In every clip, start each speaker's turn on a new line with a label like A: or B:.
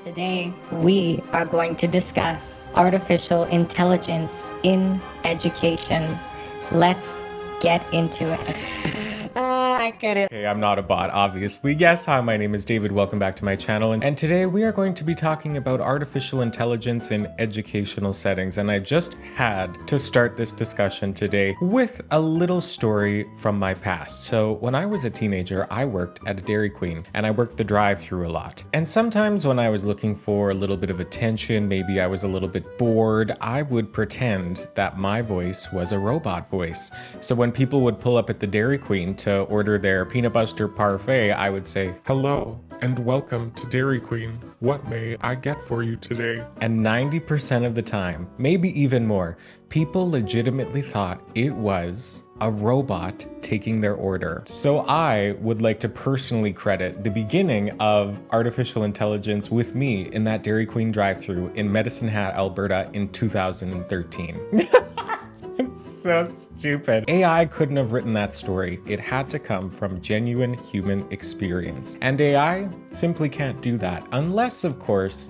A: Today, we are going to discuss artificial intelligence in education. Let's get into it. I get it.
B: Hey, I'm not a bot, obviously. Yes, hi, my name is David. Welcome back to my channel. And today we are going to be talking about artificial intelligence in educational settings. And I just had to start this discussion today with a little story from my past. So when I was a teenager, I worked at a Dairy Queen and I worked the drive-thru a lot. And sometimes when I was looking for a little bit of attention, maybe I was a little bit bored, I would pretend that my voice was a robot voice. So when people would pull up at the Dairy Queen to order their peanut butter parfait, I would say,
C: "Hello and welcome to Dairy Queen. What may I get for you today?"
B: And 90% of the time, maybe even more, people legitimately thought it was a robot taking their order. So I would like to personally credit the beginning of artificial intelligence with me in that Dairy Queen drive-thru in Medicine Hat, Alberta in 2013. It's so stupid. AI couldn't have written that story. It had to come from genuine human experience. And AI simply can't do that, unless, of course,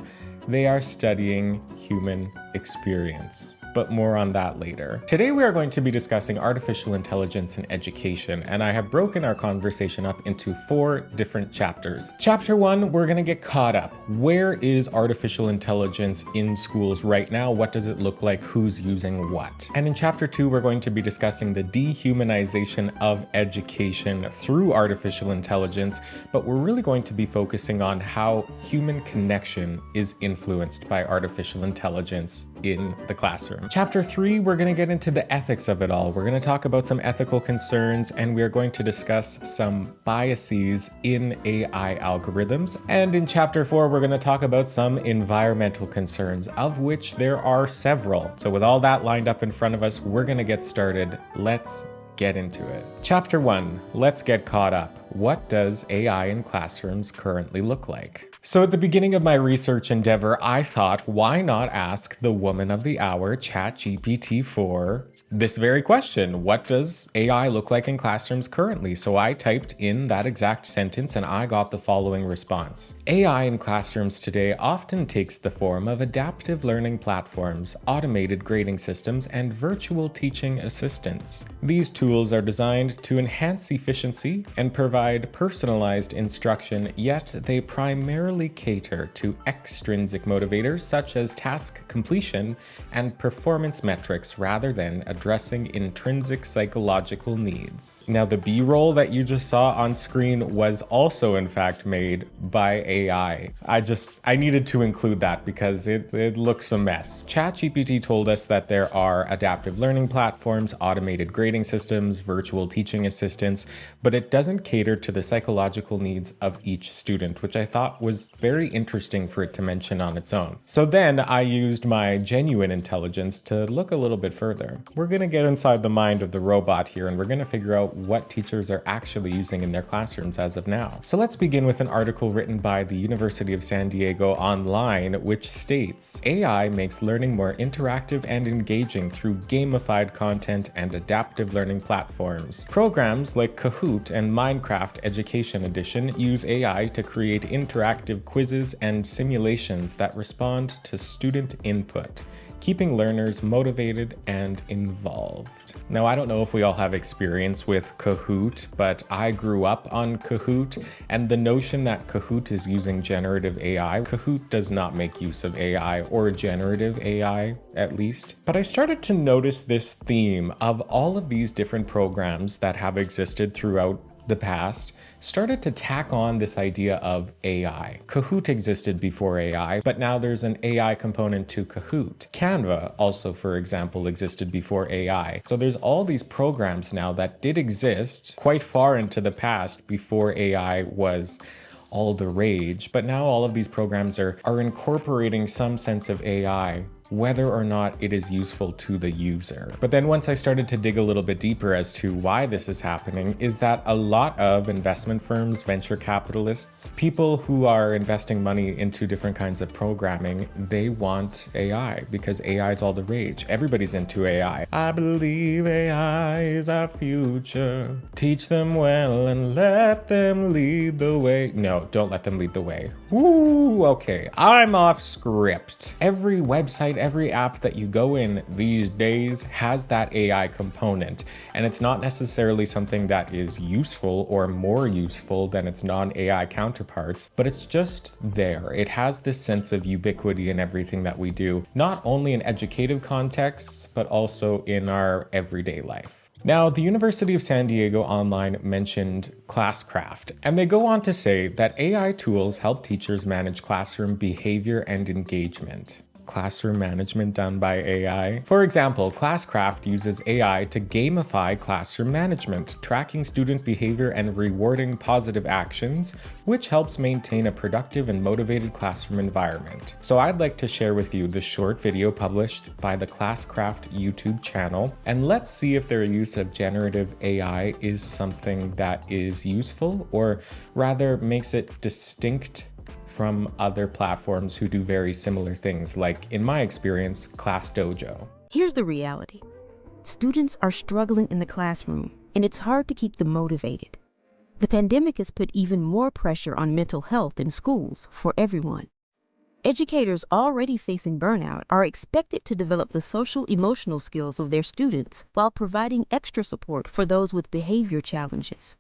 B: they are studying human experience. But more on that later. Today we are going to be discussing artificial intelligence in education, and I have broken our conversation up into 4 different chapters. Chapter 1, we're gonna get caught up. Where is artificial intelligence in schools right now? What does it look like? Who's using what? And in chapter 2, we're going to be discussing the dehumanization of education through artificial intelligence, but we're really going to be focusing on how human connection is influenced by artificial intelligence in the classroom. Chapter 3, we're going to get into the ethics of it all. We're going to talk about some ethical concerns, and we're going to discuss some biases in AI algorithms. And in chapter 4, we're going to talk about some environmental concerns, of which there are several. So with all that lined up in front of us, we're going to get started. Let's get into it. Chapter 1, let's get caught up. What does AI in classrooms currently look like? So at the beginning of my research endeavor, I thought, why not ask the woman of the hour, ChatGPT, for this very question? What does AI look like in classrooms currently? So I typed in that exact sentence and I got the following response. AI in classrooms today often takes the form of adaptive learning platforms, automated grading systems, and virtual teaching assistants. These tools are designed to enhance efficiency and provide personalized instruction, yet they primarily cater to extrinsic motivators such as task completion and performance metrics rather than addressing intrinsic psychological needs. Now, the B-roll that you just saw on screen was also in fact made by AI. I needed to include that because it looks a mess. ChatGPT told us that there are adaptive learning platforms, automated grading systems, virtual teaching assistants, but it doesn't cater to the psychological needs of each student, which I thought was very interesting for it to mention on its own. So then I used my genuine intelligence to look a little bit further. We're going to get inside the mind of the robot here, and we're going to figure out what teachers are actually using in their classrooms as of now. So let's begin with an article written by the University of San Diego Online, which states, AI makes learning more interactive and engaging through gamified content and adaptive learning platforms. Programs like Kahoot and Minecraft Education Edition use AI to create interactive quizzes and simulations that respond to student input, keeping learners motivated and involved. Now, I don't know if we all have experience with Kahoot, but I grew up on Kahoot, and the notion that Kahoot is using generative AI, Kahoot does not make use of AI, or generative AI at least. But I started to notice this theme of all of these different programs that have existed throughout the past started to tack on this idea of AI. Kahoot existed before AI, but now there's an AI component to Kahoot. Canva also, for example, existed before AI. So there's all these programs now that did exist quite far into the past before AI was all the rage, but now all of these programs are incorporating some sense of AI whether or not it is useful to the user. But then once I started to dig a little bit deeper as to why this is happening, is that a lot of investment firms, venture capitalists, people who are investing money into different kinds of programming, they want AI because AI is all the rage. Everybody's into AI. I believe AI is our future. Teach them well and let them lead the way. No, don't let them lead the way. Woo, okay, I'm off script. Every website, every app that you go in these days has that AI component, and it's not necessarily something that is useful or more useful than its non-AI counterparts, but it's just there. It has this sense of ubiquity in everything that we do, not only in educative contexts, but also in our everyday life. Now, the University of San Diego Online mentioned Classcraft, and they go on to say that AI tools help teachers manage classroom behavior and engagement. Classroom management done by AI. For example, Classcraft uses AI to gamify classroom management, tracking student behavior and rewarding positive actions, which helps maintain a productive and motivated classroom environment. So I'd like to share with you the short video published by the Classcraft YouTube channel, and let's see if their use of generative AI is something that is useful, or rather makes it distinct from other platforms who do very similar things, like, in my experience, Class Dojo.
D: Here's the reality. Students are struggling in the classroom, and it's hard to keep them motivated. The pandemic has put even more pressure on mental health in schools for everyone. Educators already facing burnout are expected to develop the social-emotional skills of their students while providing extra support for those with behavior challenges.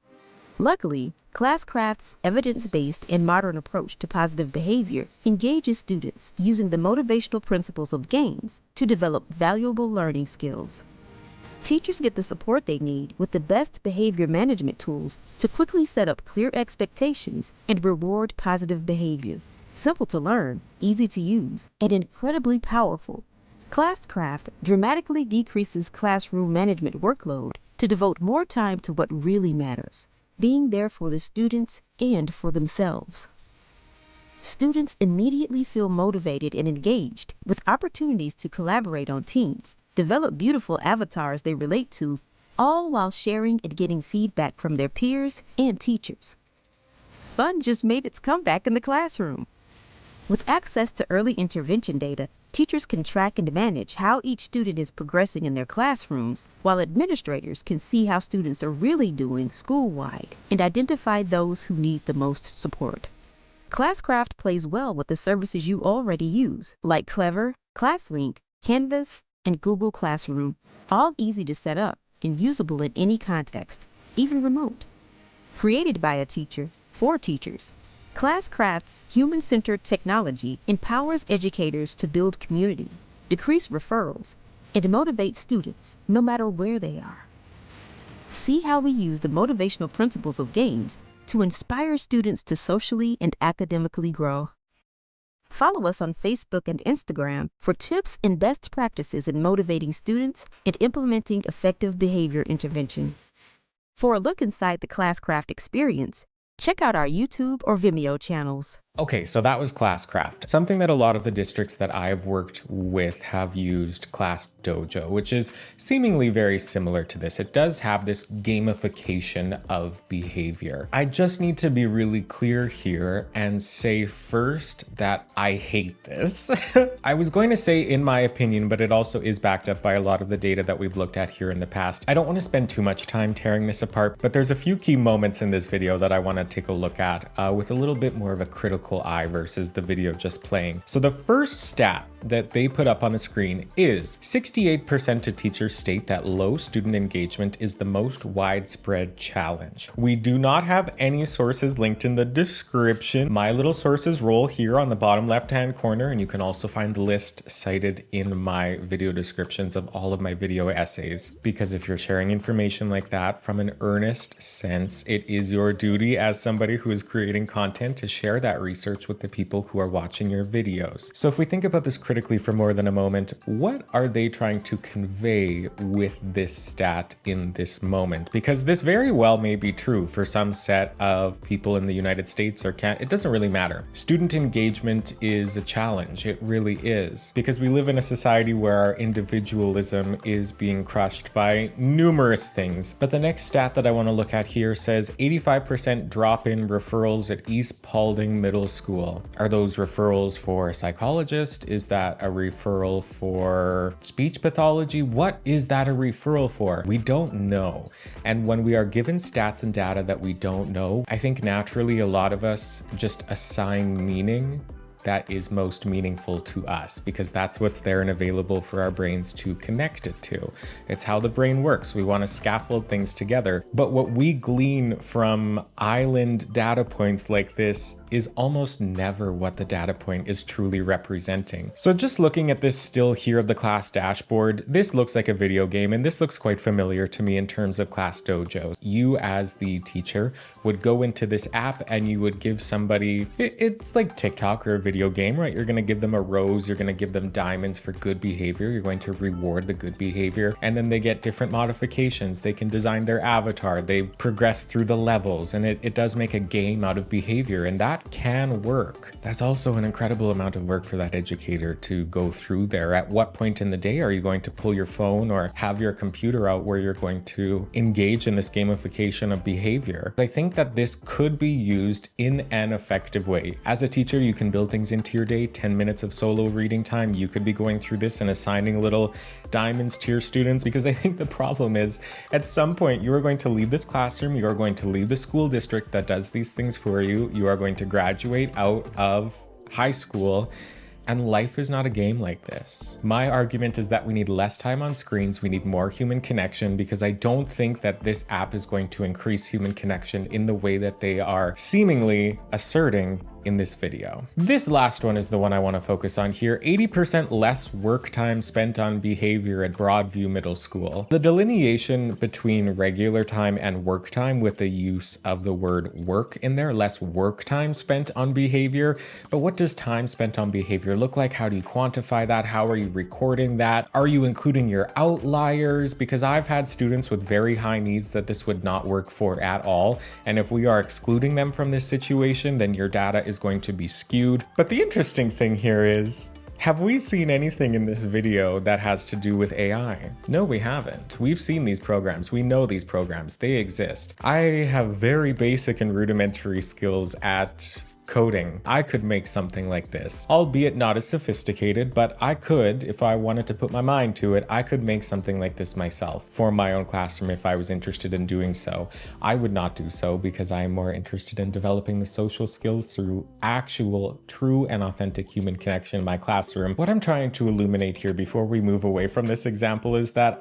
D: Luckily, Classcraft's evidence-based and modern approach to positive behavior engages students using the motivational principles of games to develop valuable learning skills. Teachers get the support they need with the best behavior management tools to quickly set up clear expectations and reward positive behavior. Simple to learn, easy to use, and incredibly powerful, Classcraft dramatically decreases classroom management workload to devote more time to what really matters: being there for the students and for themselves. Students immediately feel motivated and engaged, with opportunities to collaborate on teams, develop beautiful avatars they relate to, all while sharing and getting feedback from their peers and teachers. Fun just made its comeback in the classroom. With access to early intervention data, teachers can track and manage how each student is progressing in their classrooms, while administrators can see how students are really doing school-wide and identify those who need the most support. Classcraft plays well with the services you already use, like Clever, ClassLink, Canvas, and Google Classroom, all easy to set up and usable in any context, even remote. Created by a teacher for teachers, Classcraft's human-centered technology empowers educators to build community, decrease referrals, and motivate students no matter where they are. See how we use the motivational principles of games to inspire students to socially and academically grow. Follow us on Facebook and Instagram for tips and best practices in motivating students and implementing effective behavior intervention. For a look inside the Classcraft experience, check out our YouTube or Vimeo channels.
B: Okay, so that was Classcraft. Something that a lot of the districts that I've worked with have used Class Dojo, which is seemingly very similar to this. It does have this gamification of behavior. I just need to be really clear here and say first that I hate this. I was going to say in my opinion, but it also is backed up by a lot of the data that we've looked at here in the past. I don't want to spend too much time tearing this apart, but there's a few key moments in this video that I want to take a look at with a little bit more of a critical eye versus the video just playing. So the first stat that they put up on the screen is 68% of teachers state that low student engagement is the most widespread challenge. We do not have any sources linked in the description. My little sources roll here on the bottom left-hand corner, and you can also find the list cited in my video descriptions of all of my video essays. Because if you're sharing information like that from an earnest sense, it is your duty as somebody who is creating content to share that research with the people who are watching your videos. So if we think about this critically for more than a moment, what are they trying to convey with this stat in this moment? Because this very well may be true for some set of people in the United States or Canada. It doesn't really matter. Student engagement is a challenge. It really is. Because we live in a society where our individualism is being crushed by numerous things. But the next stat that I want to look at here says 85% drop in referrals at East Paulding Middle School. Are those referrals for a psychologist? Is that a referral for speech pathology? What is that a referral for? We don't know. And when we are given stats and data that we don't know, I think naturally a lot of us just assign meaning that is most meaningful to us because that's what's there and available for our brains to connect it to. It's how the brain works. We want to scaffold things together. But what we glean from island data points like this is almost never what the data point is truly representing. So just looking at this still here of the class dashboard, this looks like a video game, and this looks quite familiar to me in terms of Class Dojo. You as the teacher would go into this app and you would give somebody, it's like TikTok or a video game, right? You're going to give them a rose, you're going to give them diamonds for good behavior, you're going to reward the good behavior, and then they get different modifications. They can design their avatar, they progress through the levels, and it does make a game out of behavior, and that can work. That's also an incredible amount of work for that educator to go through there. At what point in the day are you going to pull your phone or have your computer out where you're going to engage in this gamification of behavior? I think that this could be used in an effective way. As a teacher, you can build things into your day, 10 minutes of solo reading time. You could be going through this and assigning little diamonds to your students, because I think the problem is at some point you are going to leave this classroom, you are going to leave the school district that does these things for you, you are going to graduate out of high school, and life is not a game like this. My argument is that we need less time on screens, we need more human connection, because I don't think that this app is going to increase human connection in the way that they are seemingly asserting in this video. This last one is the one I want to focus on here. 80% less work time spent on behavior at Broadview Middle School. The delineation between regular time and work time with the use of the word work in there, less work time spent on behavior. But what does time spent on behavior look like? How do you quantify that? How are you recording that? Are you including your outliers? Because I've had students with very high needs that this would not work for at all. And if we are excluding them from this situation, then your data is going to be skewed. But the interesting thing here is, have we seen anything in this video that has to do with AI? No, we haven't. We've seen these programs. We know these programs. They exist. I have very basic and rudimentary skills at coding. I could make something like this, albeit not as sophisticated, but I could, if I wanted to put my mind to it, I could make something like this myself for my own classroom if I was interested in doing so. I would not do so because I am more interested in developing the social skills through actual, true, and authentic human connection in my classroom. What I'm trying to illuminate here before we move away from this example is that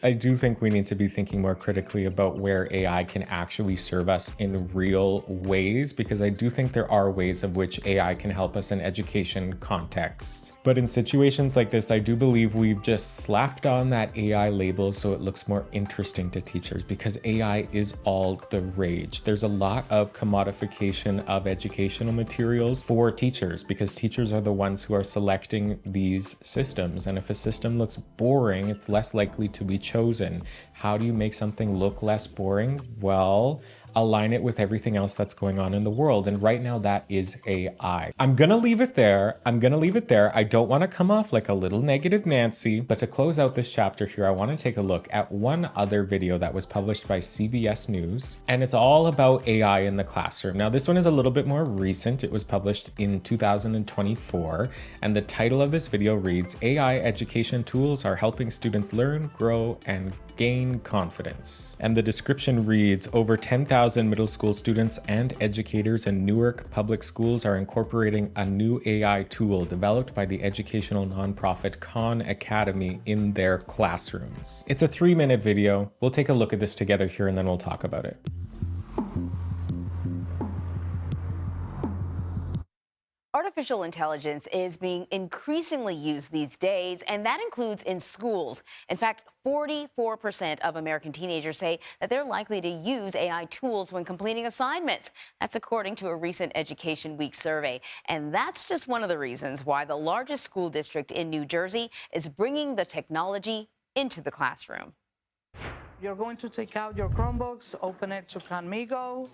B: I do think we need to be thinking more critically about where AI can actually serve us in real ways, because I do think there are ways of which AI can help us in education contexts. But in situations like this, I do believe we've just slapped on that AI label so it looks more interesting to teachers, because AI is all the rage. There's a lot of commodification of educational materials for teachers, because teachers are the ones who are selecting these systems. And if a system looks boring, it's less likely to be chosen. How do you make something look less boring? Well, align it with everything else that's going on in the world. And right now that is AI. I'm gonna leave it there. I don't want to come off like a little negative Nancy, but to close out this chapter here, I want to take a look at one other video that was published by CBS News, and it's all about AI in the classroom. Now, this one is a little bit more recent. It was published in 2024, and the title of this video reads, "AI education tools are helping students learn, grow, and gain confidence." And the description reads, over 10,000 middle school students and educators in Newark public schools are incorporating a new AI tool developed by the educational nonprofit Khan Academy in their classrooms. It's a 3-minute video. We'll take a look at this together here and then we'll talk about it.
E: artificial intelligence is being increasingly used these days, and that includes in schools. In fact, 44% of American teenagers say that they're likely to use AI tools when completing assignments. That's according to a recent Education Week survey. And that's just one of the reasons why the largest school district in New Jersey is bringing the technology into the classroom.
F: You're going to take out your Chromebooks, open it to Conmigo,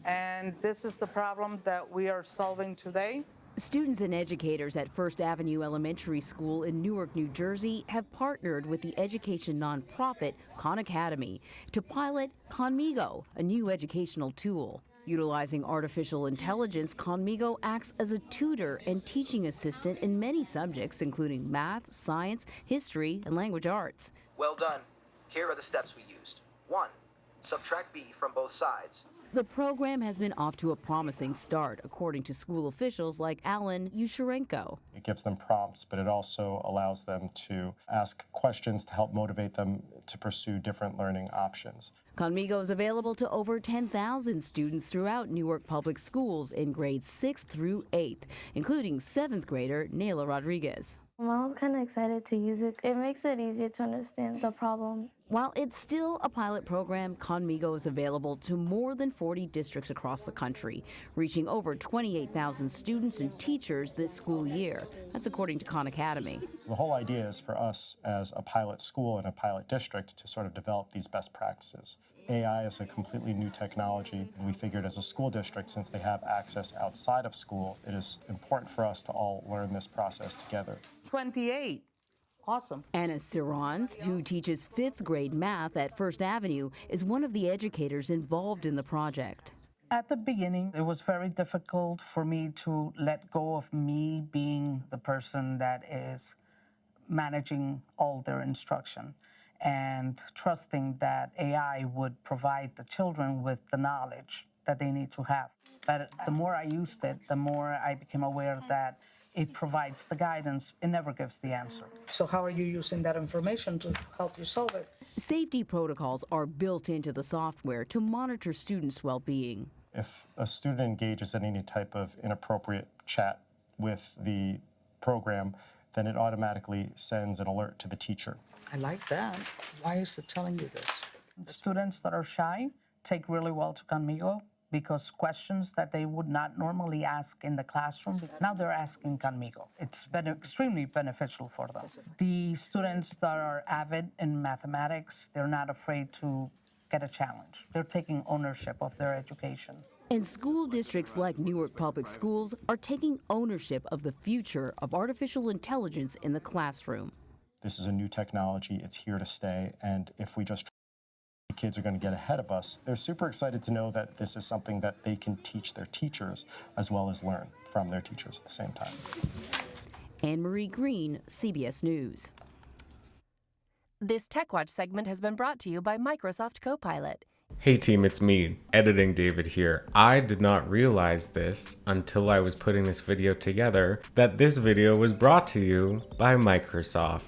F: and this is the problem that we are solving today.
G: Students and educators at First Avenue Elementary School in Newark, New Jersey have partnered with the education nonprofit Khan Academy to pilot Conmigo, a new educational tool. Utilizing artificial intelligence, Conmigo acts as a tutor and teaching assistant in many subjects, including math, science, history, and language arts.
H: Well done. Here are the steps we used. 1. Subtract b from both sides.
G: The program has been off to a promising start, according to school officials like Alan Yusharenko.
I: It gives them prompts, but it also allows them to ask questions to help motivate them to pursue different learning options.
G: Conmigo is available to over 10,000 students throughout Newark Public Schools in grades 6th through 8th, including 7th grader Nayla Rodriguez.
J: I was kind of excited to use it. It makes it easier to understand the problem.
G: While it's still a pilot program, Conmigo is available to more than 40 districts across the country, reaching over 28,000 students and teachers this school year. That's according to Khan Academy.
I: The whole idea is for us as a pilot school and a pilot district to sort of develop these best practices. AI is a completely new technology, and we figured as a school district, since they have access outside of school, it is important for us to all learn this process together.
F: 28. Awesome.
G: Anna Sirons, who teaches 5th grade math at First Avenue, is one of the educators involved in the project.
F: At the beginning, it was very difficult for me to let go of me being the person that is managing all their instruction and trusting that AI would provide the children with the knowledge that they need to have. But the more I used it, the more I became aware that it provides the guidance, it never gives the answer. So how are you using that information to help you solve it?
G: Safety protocols are built into the software to monitor students' well-being.
I: If a student engages in any type of inappropriate chat with the program, then it automatically sends an alert to the teacher.
F: I like that. Why is it telling you this? Students that are shy take really well to Conmigo because questions that they would not normally ask in the classroom, now they're asking Conmigo. It's been extremely beneficial for them. The students that are avid in mathematics, they're not afraid to get a challenge. They're taking ownership of their education.
G: And school districts like Newark Public Schools are taking ownership of the future of artificial intelligence in the classroom.
I: This is a new technology, it's here to stay, and if we just the kids are going to get ahead of us, they're super excited to know that this is something that they can teach their teachers as well as learn from their teachers at the same time.
G: Anne-Marie Green, CBS News.
K: This TechWatch segment has been brought to you by Microsoft Copilot.
B: Hey team, it's me, Editing David here. I did not realize this until I was putting this video together, that this video was brought to you by Microsoft.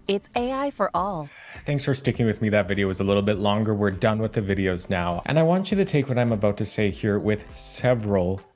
K: It's AI for all.
B: Thanks for sticking with me. That video was a little bit longer. We're done with the videos now. And I want you to take what I'm about to say here with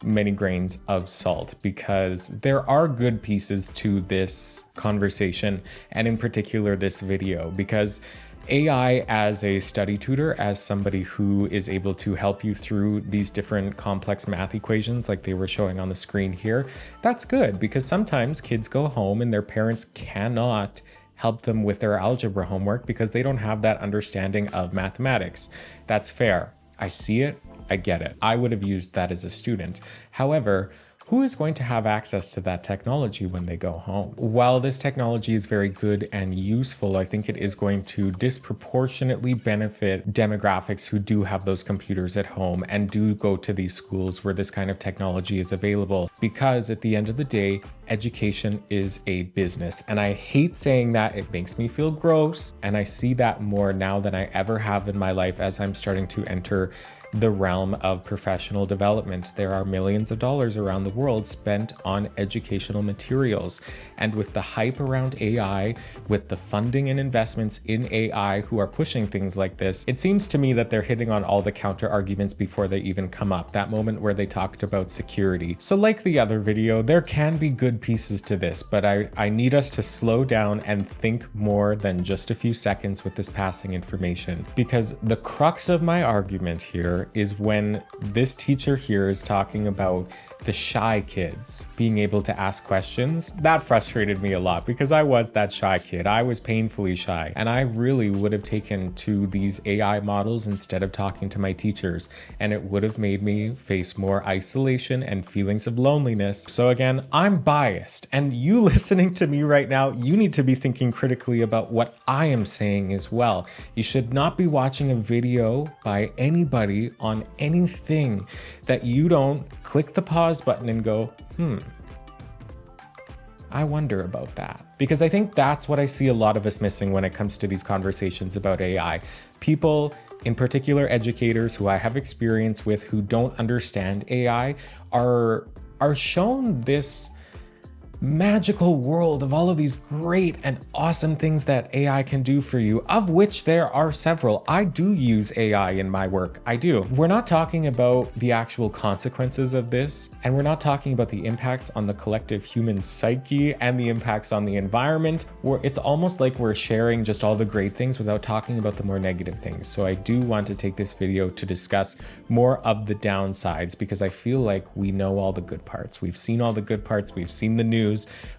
B: many grains of salt, because there are good pieces to this conversation, and in particular this video, because AI as a study tutor, as somebody who is able to help you through these different complex math equations like they were showing on the screen here, that's good, because sometimes kids go home and their parents cannot help them with their algebra homework because they don't have that understanding of mathematics. That's fair. I see it. I get it. I would have used that as a student. However, who is going to have access to that technology when they go home? While this technology is very good and useful, I think it is going to disproportionately benefit demographics who do have those computers at home and do go to these schools where this kind of technology is available. Because at the end of the day, education is a business. And I hate saying that. It makes me feel gross. And I see that more now than I ever have in my life as I'm starting to enter the realm of professional development. There are millions of dollars around the world spent on educational materials. And with the hype around AI, with the funding and investments in AI who are pushing things like this, it seems to me that they're hitting on all the counter arguments before they even come up. That moment where they talked about security. So like the other video, there can be good pieces to this, but I need us to slow down and think more than just a few seconds with this passing information. Because the crux of my argument here is when this teacher here is talking about the shy kids being able to ask questions. That frustrated me a lot because I was that shy kid. I was painfully shy, and I really would have taken to these AI models instead of talking to my teachers, and it would have made me face more isolation and feelings of loneliness. So again, I'm biased, and you listening to me right now, you need to be thinking critically about what I am saying as well. You should not be watching a video by anybody on anything that you don't click the pause button and go, I wonder about that. Because I think that's what I see a lot of us missing when it comes to these conversations about AI. People, in particular educators who I have experience with who don't understand AI, are shown this magical world of all of these great and awesome things that AI can do for you, of which there are several. I do use AI in my work. I do. We're not talking about the actual consequences of this, and we're not talking about the impacts on the collective human psyche and the impacts on the environment. It's almost like we're sharing just all the great things without talking about the more negative things. So I do want to take this video to discuss more of the downsides, because I feel like we know all the good parts. We've seen all the good parts. We've seen the news.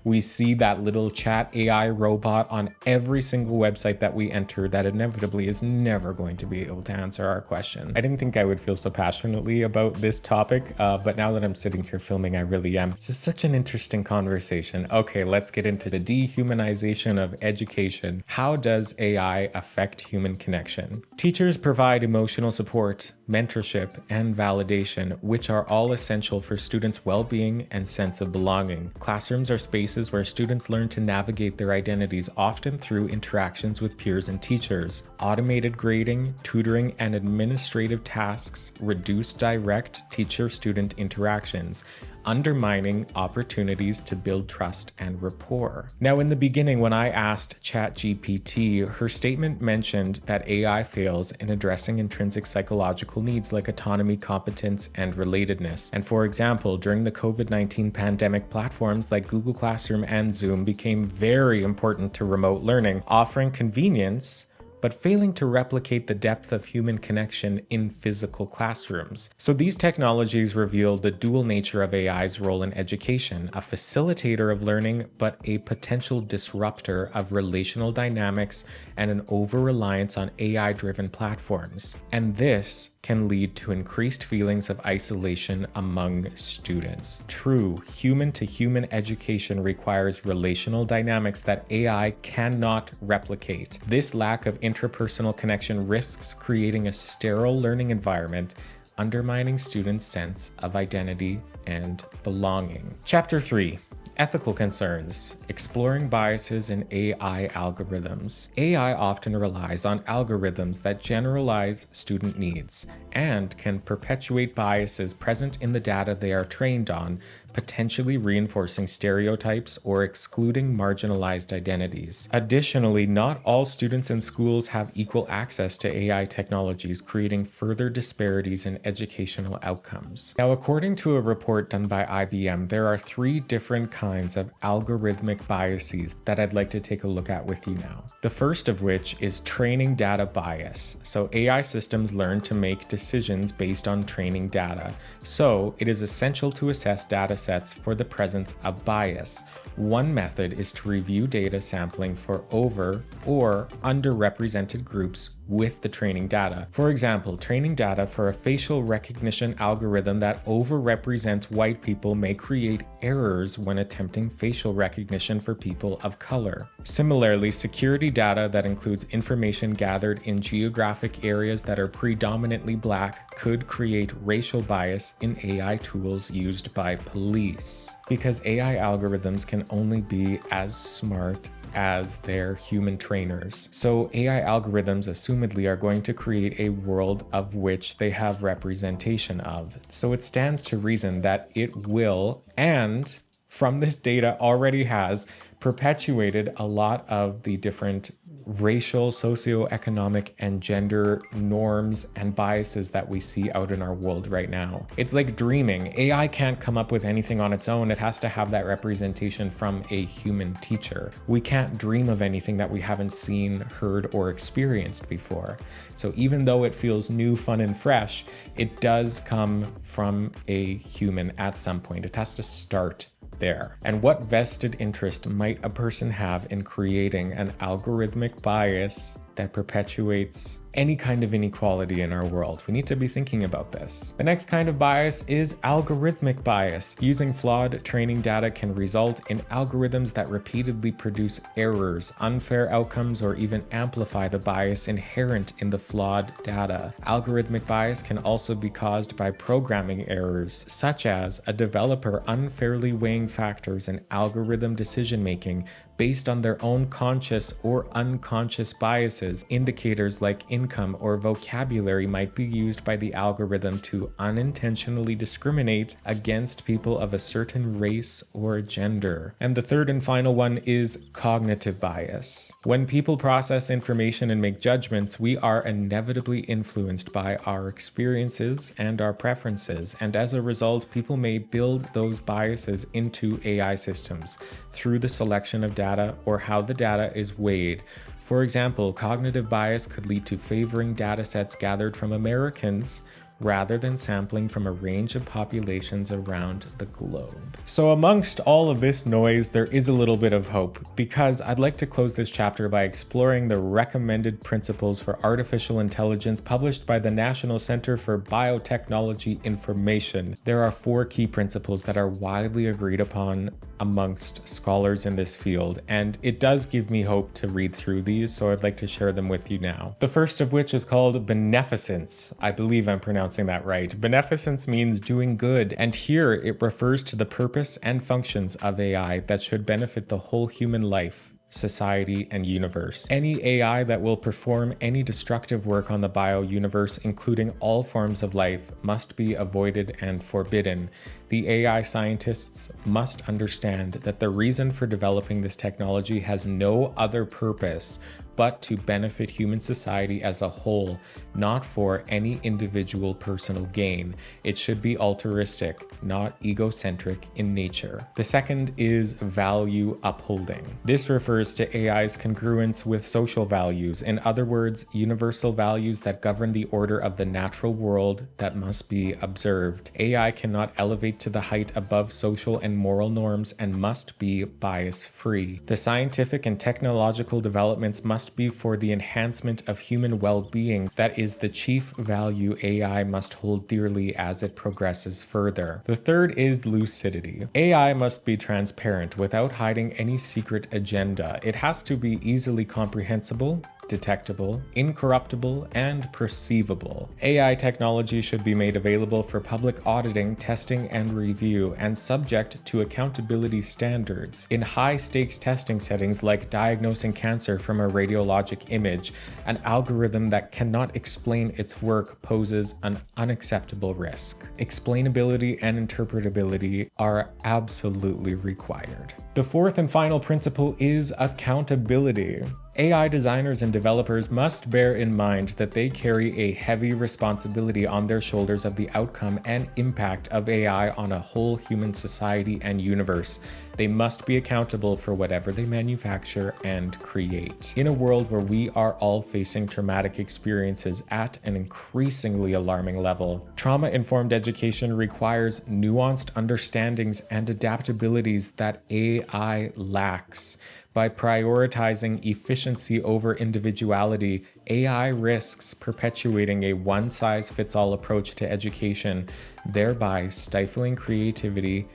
B: We see that little chat AI robot on every single website that we enter that inevitably is never going to be able to answer our question. I didn't think I would feel so passionately about this topic, but now that I'm sitting here filming, I really am. It's just such an interesting conversation. Okay, let's get into the dehumanization of education. How does AI affect human connection? Teachers provide emotional support, mentorship, and validation, which are all essential for students' well-being and sense of belonging. Classrooms are spaces where students learn to navigate their identities, often through interactions with peers and teachers. Automated grading, tutoring, and administrative tasks reduce direct teacher-student interactions, undermining opportunities to build trust and rapport. Now, in the beginning, when I asked ChatGPT, her statement mentioned that AI fails in addressing intrinsic psychological needs like autonomy, competence, and relatedness. And for example, during the COVID-19 pandemic, platforms like Google Classroom and Zoom became very important to remote learning, offering convenience but failing to replicate the depth of human connection in physical classrooms. So these technologies reveal the dual nature of AI's role in education, a facilitator of learning, but a potential disruptor of relational dynamics and an over-reliance on AI-driven platforms. And this can lead to increased feelings of isolation among students. True, human-to-human education requires relational dynamics that AI cannot replicate. This lack of interpersonal connection risks creating a sterile learning environment, undermining students' sense of identity and belonging. Chapter 3. Ethical concerns, exploring biases in AI algorithms. AI often relies on algorithms that generalize student needs and can perpetuate biases present in the data they are trained on, potentially reinforcing stereotypes or excluding marginalized identities. Additionally, not all students in schools have equal access to AI technologies, creating further disparities in educational outcomes. Now, according to a report done by IBM, there are 3 different kinds of algorithmic biases that I'd like to take a look at with you now. The first of which is training data bias. So AI systems learn to make decisions based on training data. So it is essential to assess data sets for the presence of bias. One method is to review data sampling for over or underrepresented groups with the training data. For example, training data for a facial recognition algorithm that overrepresents white people may create errors when attempting facial recognition for people of color. Similarly, security data that includes information gathered in geographic areas that are predominantly Black could create racial bias in AI tools used by police. Because AI algorithms can only be as smart as their human trainers. So AI algorithms assumedly are going to create a world of which they have representation of. So it stands to reason that it will, and from this data already has, perpetuated a lot of the different racial, socioeconomic, and gender norms and biases that we see out in our world right now. It's like dreaming. AI can't come up with anything on its own. It has to have that representation from a human teacher. We can't dream of anything that we haven't seen, heard, or experienced before. So even though it feels new, fun, and fresh, it does come from a human at some point. It has to start there. And what vested interest might a person have in creating an algorithmic bias that perpetuates any kind of inequality in our world? We need to be thinking about this. The next kind of bias is algorithmic bias. Using flawed training data can result in algorithms that repeatedly produce errors, unfair outcomes, or even amplify the bias inherent in the flawed data. Algorithmic bias can also be caused by programming errors, such as a developer unfairly weighing factors in algorithm decision-making based on their own conscious or unconscious biases. Indicators like income or vocabulary might be used by the algorithm to unintentionally discriminate against people of a certain race or gender. And the third and final one is cognitive bias. When people process information and make judgments, we are inevitably influenced by our experiences and our preferences, and as a result, people may build those biases into AI systems through the selection of data or how the data is weighed. For example, cognitive bias could lead to favoring datasets gathered from Americans rather than sampling from a range of populations around the globe. So amongst all of this noise, there is a little bit of hope, because I'd like to close this chapter by exploring the recommended principles for artificial intelligence published by the National Center for Biotechnology Information. There are 4 key principles that are widely agreed upon amongst scholars in this field, and it does give me hope to read through these, so I'd like to share them with you now. The first of which is called beneficence. I believe I'm pronouncing that right. Beneficence means doing good, and here it refers to the purpose and functions of AI that should benefit the whole human life, society, and universe. Any AI that will perform any destructive work on the bio-universe, including all forms of life, must be avoided and forbidden. The AI scientists must understand that the reason for developing this technology has no other purpose but to benefit human society as a whole, not for any individual personal gain. It should be altruistic, not egocentric in nature. The second is value upholding. This refers to AI's congruence with social values. In other words, universal values that govern the order of the natural world that must be observed. AI cannot elevate to the height above social and moral norms and must be bias-free. The scientific and technological developments must be for the enhancement of human well-being. That is the chief value AI must hold dearly as it progresses further. The third is lucidity. AI must be transparent without hiding any secret agenda. It has to be easily comprehensible, detectable, incorruptible, and perceivable. AI technology should be made available for public auditing, testing, and review, and subject to accountability standards. In high-stakes testing settings like diagnosing cancer from a radiologic image, an algorithm that cannot explain its work poses an unacceptable risk. Explainability and interpretability are absolutely required. The fourth and final principle is accountability. AI designers and developers must bear in mind that they carry a heavy responsibility on their shoulders of the outcome and impact of AI on a whole human society and universe. They must be accountable for whatever they manufacture and create. In a world where we are all facing traumatic experiences at an increasingly alarming level, trauma-informed education requires nuanced understandings and adaptabilities that AI lacks. By prioritizing efficiency over individuality, AI risks perpetuating a one-size-fits-all approach to education, thereby stifling creativity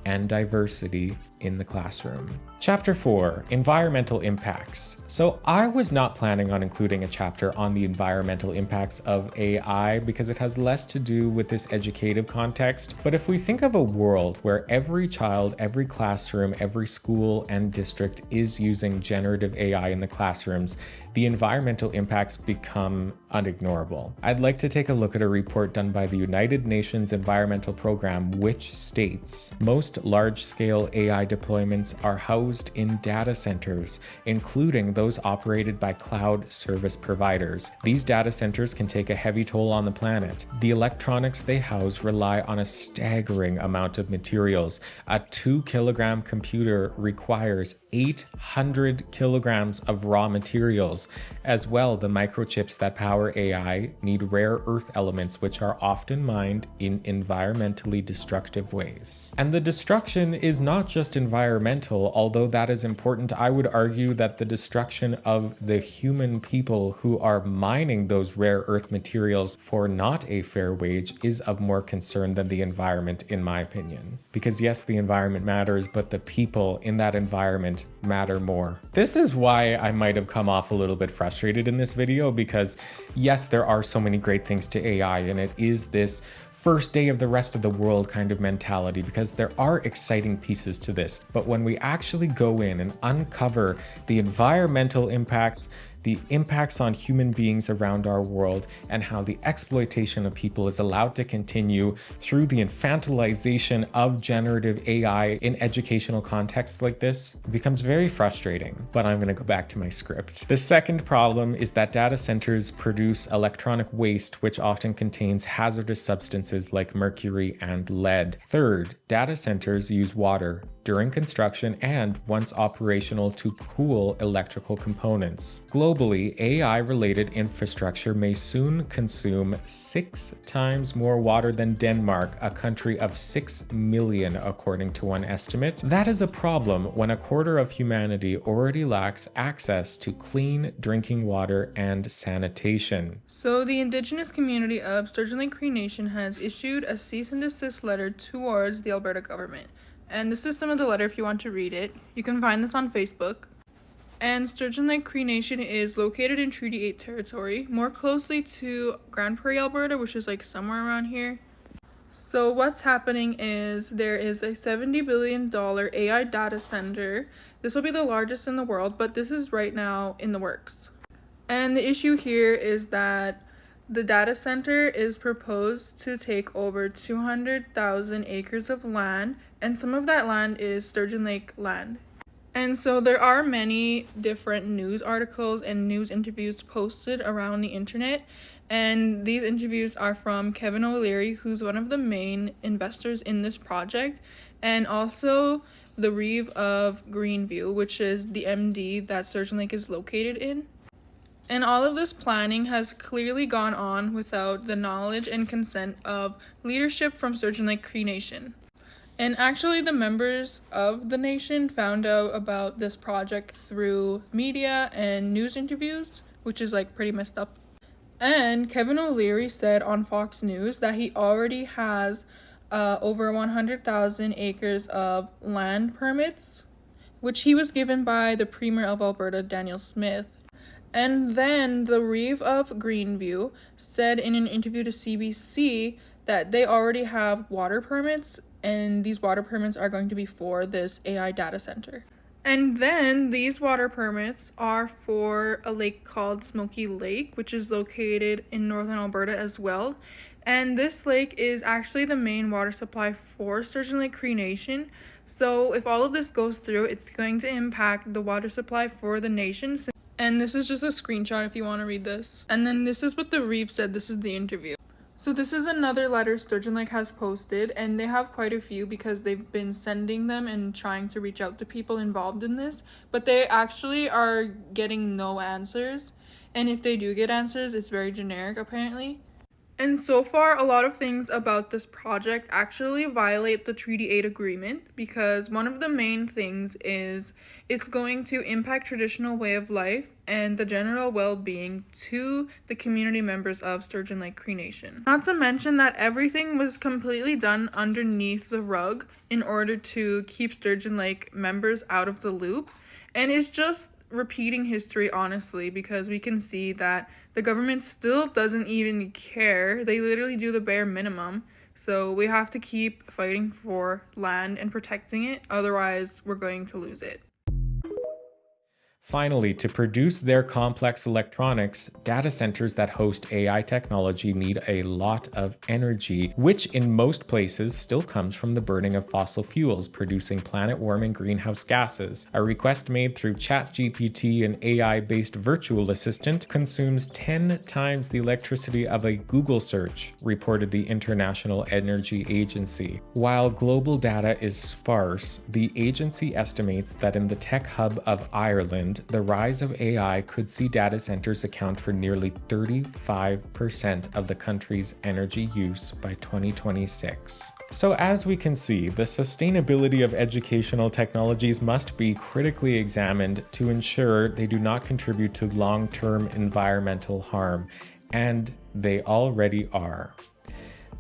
B: and diversity in the classroom. Chapter 4, Environmental Impacts. So I was not planning on including a chapter on the environmental impacts of AI because it has less to do with this educative context. But if we think of a world where every child, every classroom, every school and district is using generative AI in the classrooms, the environmental impacts become unignorable. I'd like to take a look at a report done by the United Nations Environmental Program, which states most large-scale AI deployments are housed in data centers, including those operated by cloud service providers. These data centers can take a heavy toll on the planet. The electronics they house rely on a staggering amount of materials. A 2-kilogram computer requires 800 kilograms of raw materials. As well, the microchips that power AI need rare earth elements which are often mined in environmentally destructive ways. And the destruction is not just environmental, although that is important. I would argue that the destruction of the human people who are mining those rare earth materials for not a fair wage is of more concern than the environment, in my opinion. Because yes, the environment matters, but the people in that environment matter more. This is why I might have come off a little bit frustrated in this video, because yes, there are so many great things to AI, and it is this first day of the rest of the world kind of mentality, because there are exciting pieces to this. But when we actually go in and uncover the environmental impacts, the impacts on human beings around our world, and how the exploitation of people is allowed to continue through the infantilization of generative AI in educational contexts like this, it becomes very frustrating. But I'm going to go back to my script. The second problem is that data centers produce electronic waste, which often contains hazardous substances like mercury and lead. Third, data centers use water during construction and once operational to cool electrical components. Globally, AI-related infrastructure may soon consume 6 times more water than Denmark, a country of 6 million according to one estimate. That is a problem when a quarter of humanity already lacks access to clean drinking water and sanitation.
L: So the indigenous community of Sturgeon Lake Cree Nation has issued a cease and desist letter towards the Alberta government. And this is some of the letter if you want to read it. You can find this on Facebook. And Sturgeon Lake Cree Nation is located in Treaty 8 territory, more closely to Grand Prairie, Alberta, which is like somewhere around here. So what's happening is there is a $70 billion AI data center. This will be the largest in the world, but this is right now in the works. And the issue here is that the data center is proposed to take over 200,000 acres of land, and some of that land is Sturgeon Lake land. And so there are many different news articles and news interviews posted around the internet, and these interviews are from Kevin O'Leary, who's one of the main investors in this project, and also the Reeve of Greenview, which is the MD that Sturgeon Lake is located in. And all of this planning has clearly gone on without the knowledge and consent of leadership from Sturgeon Lake Cree Nation. And actually the members of the nation found out about this project through media and news interviews, which is like pretty messed up. And Kevin O'Leary said on Fox News that he already has over 100,000 acres of land permits, which he was given by the Premier of Alberta, Daniel Smith. And then the Reeve of Greenview said in an interview to CBC that they already have water permits, and these water permits are going to be for this AI data center. And then these water permits are for a lake called Smoky Lake, which is located in northern Alberta as well. And this lake is actually the main water supply for Sturgeon Lake Cree Nation. So if all of this goes through, it's going to impact the water supply for the nation. And this is just a screenshot if you want to read this. And then this is what the Reeve said. This is the interview. So this is another letter Sturgeon Lake has posted, and they have quite a few because they've been sending them and trying to reach out to people involved in this, but they actually are getting no answers. And if they do get answers, it's very generic apparently. And so far, a lot of things about this project actually violate the Treaty 8 agreement, because one of the main things is it's going to impact traditional way of life and the general well-being to the community members of Sturgeon Lake Cree Nation. Not to mention that everything was completely done underneath the rug in order to keep Sturgeon Lake members out of the loop. And it's just repeating history, honestly, because we can see that the government still doesn't even care. They literally do the bare minimum. So we have to keep fighting for land and protecting it, otherwise we're going to lose it.
B: Finally, to produce their complex electronics, data centers that host AI technology need a lot of energy, which in most places still comes from the burning of fossil fuels, producing planet-warming greenhouse gases. A request made through ChatGPT, an AI-based virtual assistant, consumes 10 times the electricity of a Google search, reported the International Energy Agency. While global data is sparse, the agency estimates that in the tech hub of Ireland, the rise of AI could see data centers account for nearly 35% of the country's energy use by 2026. So as we can see, the sustainability of educational technologies must be critically examined to ensure they do not contribute to long-term environmental harm, and they already are.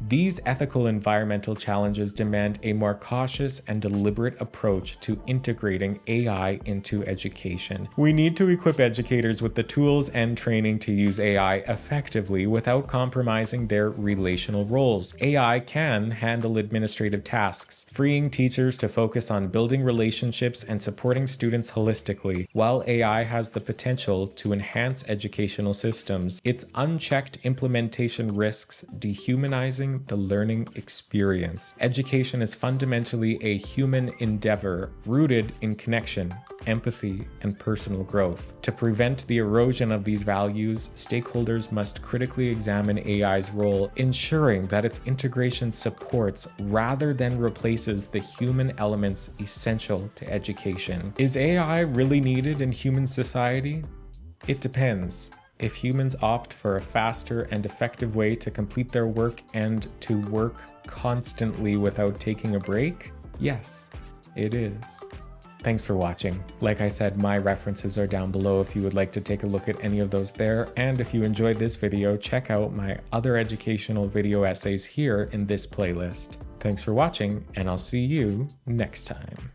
B: These ethical environmental challenges demand a more cautious and deliberate approach to integrating AI into education. We need to equip educators with the tools and training to use AI effectively without compromising their relational roles. AI can handle administrative tasks, freeing teachers to focus on building relationships and supporting students holistically. While AI has the potential to enhance educational systems, its unchecked implementation risks dehumanizing the learning experience. Education is fundamentally a human endeavor rooted in connection, empathy, and personal growth. To prevent the erosion of these values, stakeholders must critically examine AI's role, ensuring that its integration supports rather than replaces the human elements essential to education. Is AI really needed in human society? It depends. If humans opt for a faster and effective way to complete their work and to work constantly without taking a break, yes, it is. Thanks for watching. Like I said, my references are down below if you would like to take a look at any of those there. And if you enjoyed this video, check out my other educational video essays here in this playlist. Thanks for watching, and I'll see you next time.